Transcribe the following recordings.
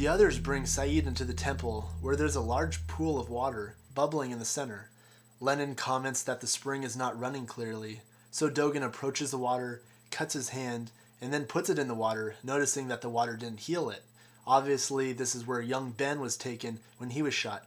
others bring Saeed into the temple, where there's a large pool of water bubbling in the center. Lennon comments that the spring is not running clearly, so Dogen approaches the water, cuts his hand, and then puts it in the water, noticing that the water didn't heal it. Obviously, this is where young Ben was taken when he was shot.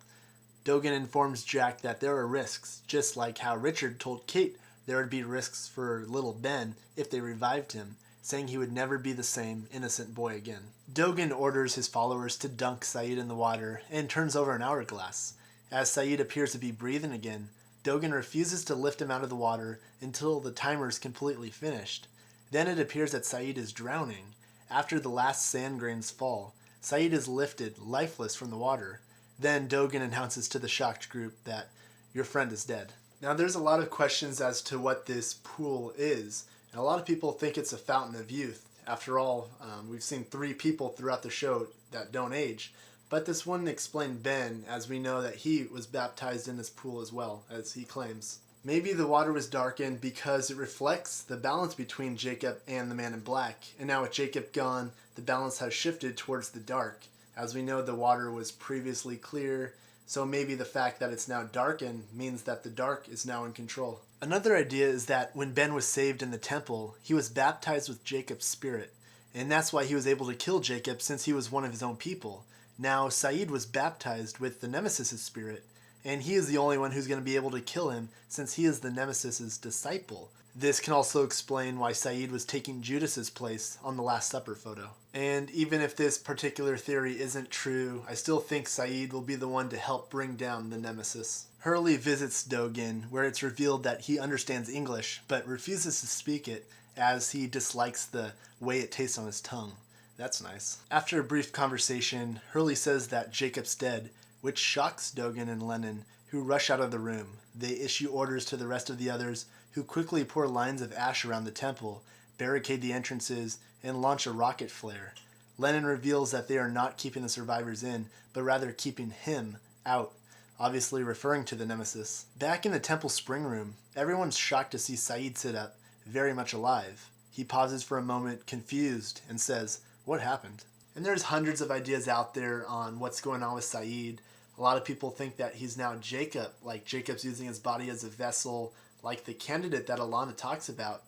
Dogen informs Jack that there are risks, just like how Richard told Kate there would be risks for little Ben if they revived him, saying he would never be the same innocent boy again. Dogen orders his followers to dunk Saeed in the water and turns over an hourglass. As Saeed appears to be breathing again, Dogen refuses to lift him out of the water until the timer is completely finished. Then it appears that Saeed is drowning. After the last sand grains fall, Saeed is lifted, lifeless, from the water. Then Dogen announces to the shocked group that your friend is dead. Now there's a lot of questions as to what this pool is, and a lot of people think it's a fountain of youth. After all, we've seen 3 people throughout the show that don't age, but this wouldn't explain Ben, as we know that he was baptized in this pool as well, as he claims. Maybe the water was darkened because it reflects the balance between Jacob and the man in black, and now with Jacob gone, the balance has shifted towards the dark. As we know, the water was previously clear, so maybe the fact that it's now darkened means that the dark is now in control. Another idea is that when Ben was saved in the temple, he was baptized with Jacob's spirit, and that's why he was able to kill Jacob since he was one of his own people. Now, Saeed was baptized with the Nemesis' spirit, and he is the only one who's going to be able to kill him since he is the Nemesis' disciple. This can also explain why Saeed was taking Judas's place on the Last Supper photo. And even if this particular theory isn't true, I still think Saeed will be the one to help bring down the Nemesis. Hurley visits Dogen, where it's revealed that he understands English, but refuses to speak it as he dislikes the way it tastes on his tongue. That's nice. After a brief conversation, Hurley says that Jacob's dead, which shocks Dogen and Lennon, who rush out of the room. They issue orders to the rest of the others, who quickly pour lines of ash around the temple, barricade the entrances, and launch a rocket flare. Lennon reveals that they are not keeping the survivors in, but rather keeping him out, obviously referring to the Nemesis. Back in the temple spring room, everyone's shocked to see Saeed sit up, very much alive. He pauses for a moment, confused, and says, "What happened?" And there's hundreds of ideas out there on what's going on with Saeed. A lot of people think that he's now Jacob, like Jacob's using his body as a vessel, like the candidate that Alana talks about.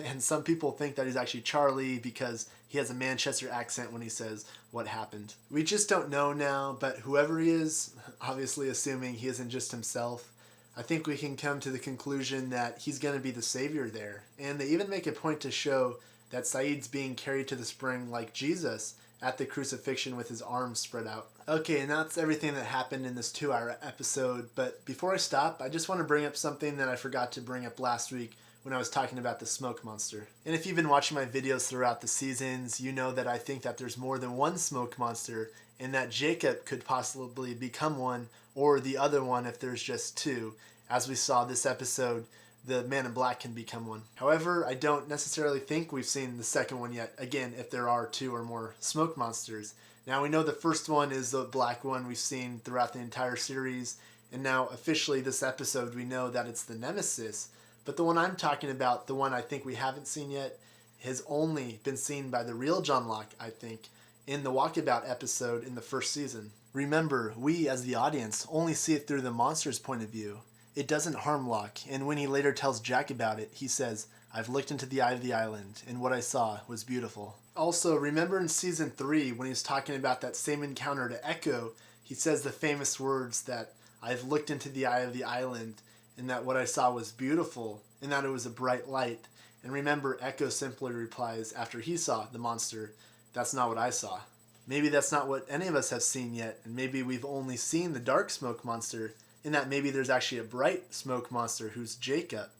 And some people think that he's actually Charlie because he has a Manchester accent when he says, "What happened?" We just don't know now, but whoever he is, obviously assuming he isn't just himself, I think we can come to the conclusion that he's going to be the savior there. And they even make a point to show that Saeed's being carried to the spring like Jesus at the crucifixion with his arms spread out. Okay, and that's everything that happened in this 2-hour episode, but before I stop, I just want to bring up something that I forgot to bring up last week when I was talking about the smoke monster. And if you've been watching my videos throughout the seasons, you know that I think that there's more than one smoke monster, and that Jacob could possibly become one, or the other one if there's just 2. As we saw this episode, the man in black can become one. However, I don't necessarily think we've seen the second one yet, again, if there are 2 or more smoke monsters. Now, we know the first one is the black one we've seen throughout the entire series, and now officially this episode we know that it's the Nemesis. But the one I'm talking about, the one I think we haven't seen yet, has only been seen by the real John Locke, I think, in the Walkabout episode in the first season. Remember, we as the audience only see it through the monster's point of view. It doesn't harm Locke, and when he later tells Jack about it, he says, "I've looked into the eye of the island, and what I saw was beautiful." Also, remember in season 3, when he's talking about that same encounter to Echo, he says the famous words that, "I've looked into the eye of the island, and that what I saw was beautiful, and that it was a bright light." And remember, Echo simply replies after he saw the monster, "That's not what I saw." Maybe that's not what any of us have seen yet, and maybe we've only seen the dark smoke monster, in that maybe there's actually a bright smoke monster who's Jacob.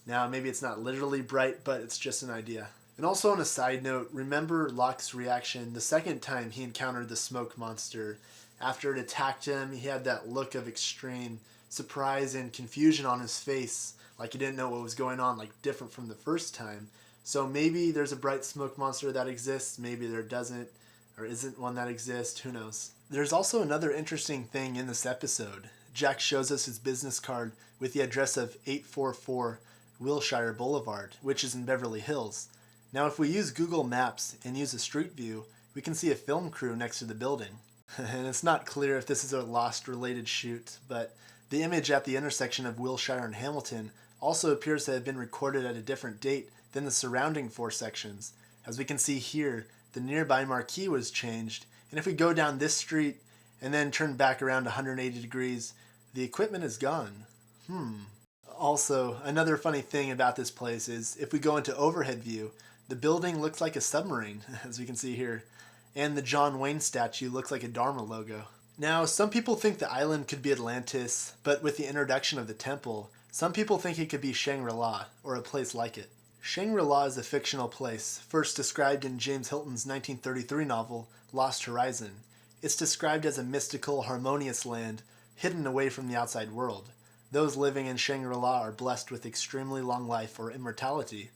Now, maybe it's not literally bright, but it's just an idea. And also on a side note, remember Locke's reaction the second time he encountered the smoke monster. After it attacked him, he had that look of extreme surprise and confusion on his face, like he didn't know what was going on, like different from the first time. So maybe there's a bright smoke monster that exists, maybe there doesn't, or isn't one that exists, who knows. There's also another interesting thing in this episode. Jack shows us his business card with the address of 844 Wilshire Boulevard, which is in Beverly Hills. Now if we use Google Maps and use a street view, we can see a film crew next to the building. And it's not clear if this is a Lost-related shoot, but the image at the intersection of Wilshire and Hamilton also appears to have been recorded at a different date than the surrounding 4 sections. As we can see here, the nearby marquee was changed, and if we go down this street and then turn back around 180 degrees, the equipment is gone. Also, another funny thing about this place is if we go into overhead view, the building looks like a submarine, as we can see here, and the John Wayne statue looks like a Dharma logo. Now, some people think the island could be Atlantis, but with the introduction of the temple, some people think it could be Shangri-La, or a place like it. Shangri-La is a fictional place, first described in James Hilton's 1933 novel, Lost Horizon. It's described as a mystical, harmonious land, hidden away from the outside world. Those living in Shangri-La are blessed with extremely long life or immortality.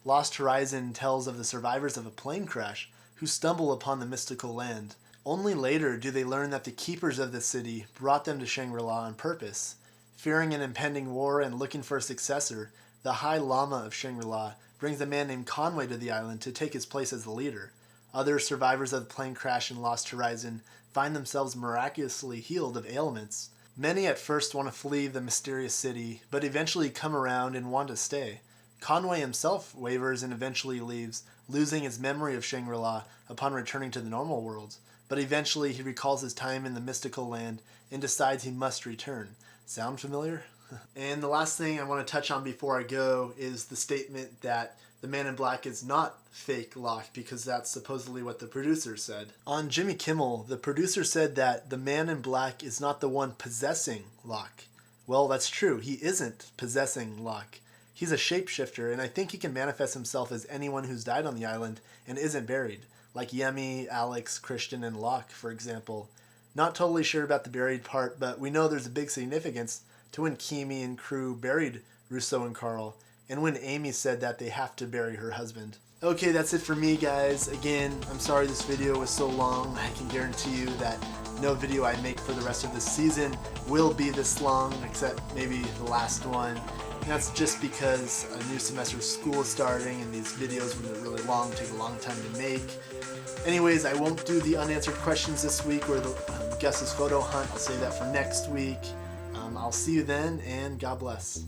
Lost Horizon tells of the survivors of a plane crash who stumble upon the mystical land. Only later do they learn that the keepers of the city brought them to Shangri-La on purpose. Fearing an impending war and looking for a successor, the High Lama of Shangri-La brings a man named Conway to the island to take his place as the leader. Other survivors of the plane crash in Lost Horizon find themselves miraculously healed of ailments. Many at first want to flee the mysterious city, but eventually come around and want to stay. Conway himself wavers and eventually leaves, losing his memory of Shangri-La upon returning to the normal world. But eventually he recalls his time in the mystical land and decides he must return. Sound familiar? And the last thing I want to touch on before I go is the statement that the Man in Black is not fake Locke, because that's supposedly what the producer said. On Jimmy Kimmel, the producer said that the Man in Black is not the one possessing Locke. Well, that's true. He isn't possessing Locke. He's a shapeshifter, and I think he can manifest himself as anyone who's died on the island and isn't buried, like Yemi, Alex, Christian, and Locke, for example. Not totally sure about the buried part, but we know there's a big significance to when Kimi and crew buried Rousseau and Carl, and when Amy said that they have to bury her husband. Okay, that's it for me, guys. Again, I'm sorry this video was so long. I can guarantee you that no video I make for the rest of this season will be this long, except maybe the last one. And that's just because a new semester of school is starting and these videos, when they're really long, take a long time to make. Anyways, I won't do the unanswered questions this week or the guess's photo hunt. I'll save that for next week. I'll see you then, and God bless.